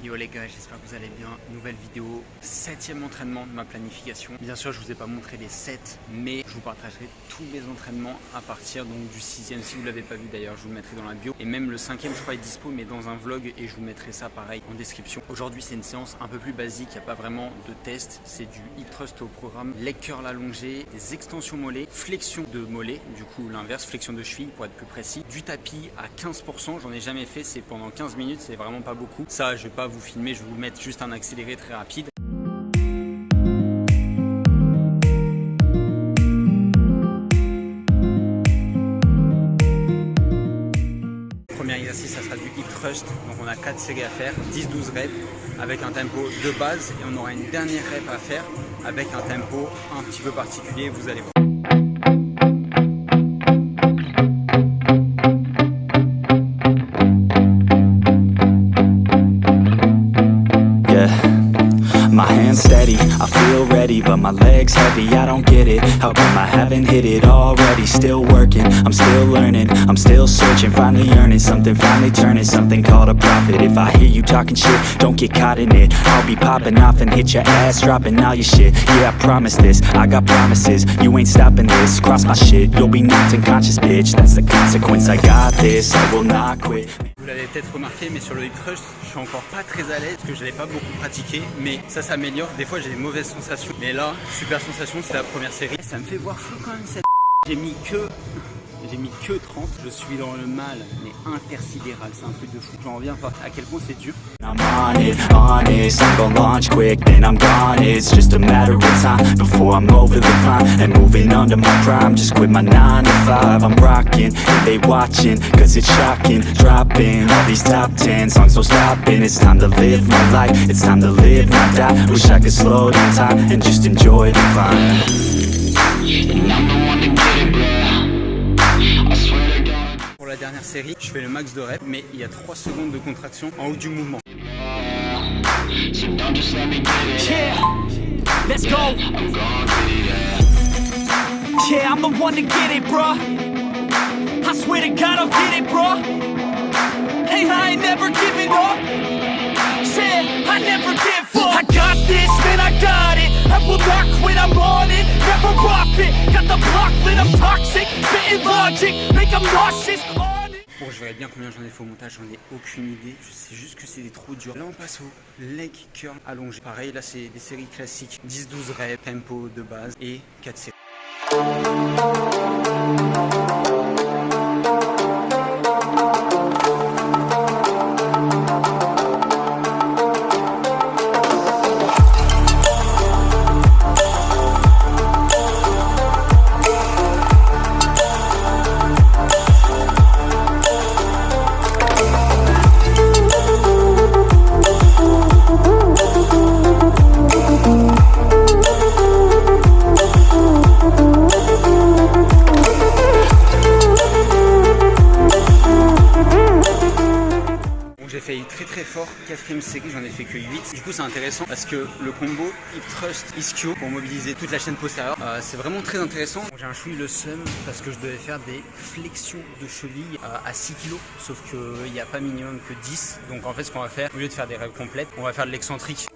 Yo les gars, j'espère que vous allez bien. Nouvelle vidéo, 7e entraînement de ma planification. Bien sûr, je vous ai pas montré les 7, mais je vous partagerai tous mes entraînements à partir donc du 6e. Si vous l'avez pas vu d'ailleurs, je vous le mettrai dans la bio. Et même le 5e, je crois, est dispo, mais dans un vlog, et je vous mettrai ça pareil en description. Aujourd'hui, c'est une séance un peu plus basique, il n'y a pas vraiment de test. C'est du hip thrust au programme, leg curl allongé, des extensions mollets, flexion de mollet, du coup l'inverse, flexion de cheville pour être plus précis. Du tapis à 15%, j'en ai jamais fait, c'est pendant 15 minutes, c'est vraiment pas beaucoup. Ça, je vais pas vous filmer, je vais vous mettre juste un accéléré très rapide. Premier exercice, ça sera du hip thrust, donc on a 4 séries à faire, 10-12 reps avec un tempo de base et on aura une dernière rep à faire avec un tempo un petit peu particulier, vous allez voir. My hands steady, I feel ready, but my legs heavy, I don't get it. How come I haven't hit it already? Still working, I'm still learning, I'm still searching, finally earning something, finally turning something called a profit. If I hear you talking shit, don't get caught in it. I'll be popping off and hit your ass, dropping all your shit. Yeah, I promise this, I got promises, you ain't stopping this. Cross my shit, you'll be knocked unconscious, bitch. That's the consequence, I got this, I will not quit. Vous l'avez peut-être remarqué, mais sur le hip thrust, je suis encore pas très à l'aise parce que je l'ai pas beaucoup pratiqué, mais ça s'améliore. Des fois j'ai des mauvaises sensations, mais là, super sensation, c'est la première série. Ça me fait voir flou quand même cette. J'ai mis que 30, je suis dans le mal, mais intersidéral, c'est un truc de fou. J'en reviens pas à quel point c'est dur. I'm on it, honest, I'm gon' launch quick, then I'm gone. It's just a matter of time before I'm over the climb and moving under my prime. Just quit my 9 to 5, I'm rocking, and they watching, cause it's shocking. Dropping all these top 10 songs, no stopping. It's time to live my life, it's time to live, not die. Wish I could slow down time and just enjoy the climb. And I'm the one to get it, bro. Pour la dernière série, je fais le max de reps, mais il y a 3 secondes de contraction en haut du mouvement. Yeah, let's go. Yeah, I'm the one to get it, bro. I swear to God I'll get it, bro. Hey, I ain't never giving up. Yeah, I never give up. I got this, man, I got it. I will not quit, I'm on it. Never off it. Got the block lit, I'm toxic. Spitting logic, make them nauseous. Bon, je verrai bien combien j'en ai fait au montage, j'en ai aucune idée. Je sais juste que c'est trop dur. Là, on passe au leg curl allongé. Pareil, là, c'est des séries classiques. 10-12 reps, tempo de base et 4 séries. J'ai fait très fort, 4e série, j'en ai fait que 8. Du coup c'est intéressant parce que le combo hip thrust ischio pour mobiliser toute la chaîne postérieure, c'est vraiment très intéressant. J'ai un chouï le seum parce que je devais faire des flexions de cheville à 6 kg, sauf qu'il n'y a pas minimum que 10. Donc en fait ce qu'on va faire, au lieu de faire des reps complètes, on va faire de l'excentrique.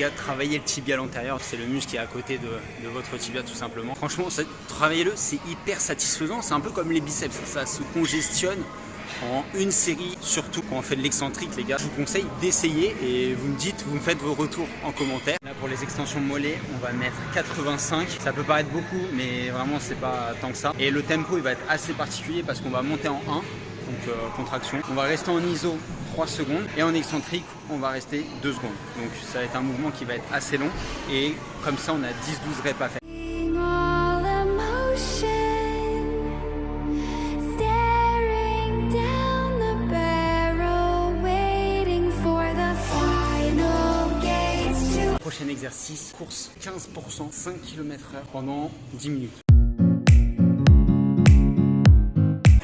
gars, travaillez le tibia antérieur, c'est le muscle qui est à côté de votre tibia tout simplement. Franchement, travaillez-le, c'est hyper satisfaisant, c'est un peu comme les biceps, ça se congestionne en une série, surtout quand on fait de l'excentrique les gars. Je vous conseille d'essayer et vous me dites, vous me faites vos retours en commentaire. Là pour les extensions mollets, on va mettre 85. Ça peut paraître beaucoup, mais vraiment c'est pas tant que ça. Et le tempo il va être assez particulier parce qu'on va monter en 1, donc contraction. On va rester en iso 3 secondes et en excentrique on va rester 2 secondes. Donc ça va être un mouvement qui va être assez long et comme ça on a 10-12 reps à faire. Prochain exercice, course 15%, 5 km/h pendant 10 minutes.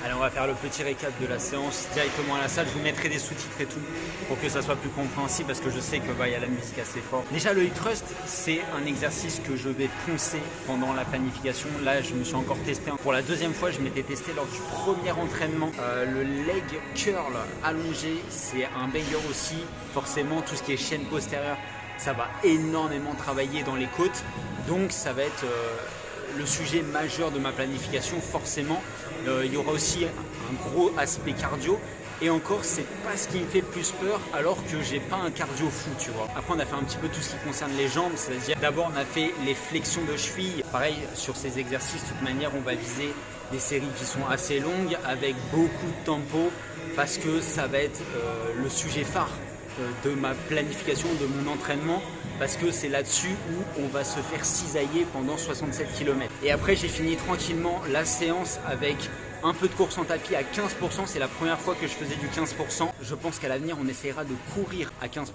Allez, on va faire le petit récap de la séance directement à la salle. Je vous mettrai des sous-titres et tout pour que ça soit plus compréhensible parce que je sais que y a la musique assez fort. Déjà, le hip thrust, c'est un exercice que je vais poncer pendant la planification. Là, je me suis encore testé. Pour la deuxième fois, je m'étais testé lors du premier entraînement. Le leg curl allongé, c'est un banger aussi. Forcément, tout ce qui est chaîne postérieure, ça va énormément travailler dans les côtes, donc ça va être le sujet majeur de ma planification. Forcément, il y aura aussi un gros aspect cardio. Et encore, c'est pas ce qui me fait le plus peur alors que j'ai pas un cardio fou, tu vois. Après, on a fait un petit peu tout ce qui concerne les jambes, c'est-à-dire d'abord on a fait les flexions de cheville. Pareil, sur ces exercices, de toute manière, on va viser des séries qui sont assez longues avec beaucoup de tempo parce que ça va être le sujet phare de ma planification, de mon entraînement, parce que c'est là-dessus où on va se faire cisailler pendant 67 km. Et après j'ai fini tranquillement la séance avec un peu de course en tapis à 15%, c'est la première fois que je faisais du 15%. Je pense qu'à l'avenir on essaiera de courir à 15%.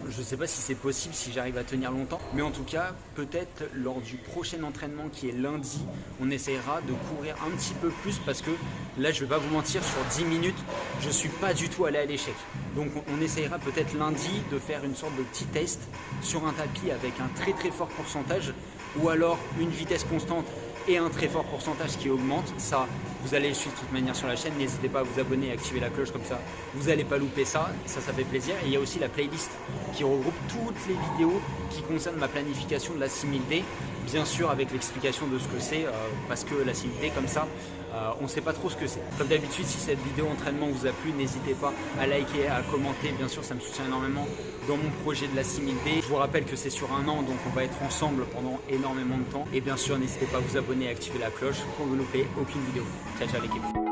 Je ne sais pas si c'est possible, si j'arrive à tenir longtemps, mais en tout cas peut-être lors du prochain entraînement qui est lundi, on essaiera de courir un petit peu plus parce que là je vais pas vous mentir, sur 10 minutes je suis pas du tout allé à l'échec. Donc on essaiera peut-être lundi de faire une sorte de petit test sur un tapis avec un très très fort pourcentage ou alors une vitesse constante et un très fort pourcentage qui augmente. Ça, vous allez le suivre de toute manière sur la chaîne. N'hésitez pas à vous abonner et activer la cloche, comme ça vous n'allez pas louper ça. Ça fait plaisir. Et il y a aussi la playlist qui regroupe toutes les vidéos qui concernent ma planification de la 6000D. Bien sûr avec l'explication de ce que c'est, parce que la 6000D comme ça, on ne sait pas trop ce que c'est. Comme d'habitude, si cette vidéo entraînement vous a plu, n'hésitez pas à liker, à commenter. Bien sûr, ça me soutient énormément dans mon projet de la 6000D. Je vous rappelle que c'est sur un an, donc on va être ensemble pendant énormément de temps. Et bien sûr, n'hésitez pas à vous abonner et à activer la cloche pour ne louper aucune vidéo. Ciao, ciao l'équipe.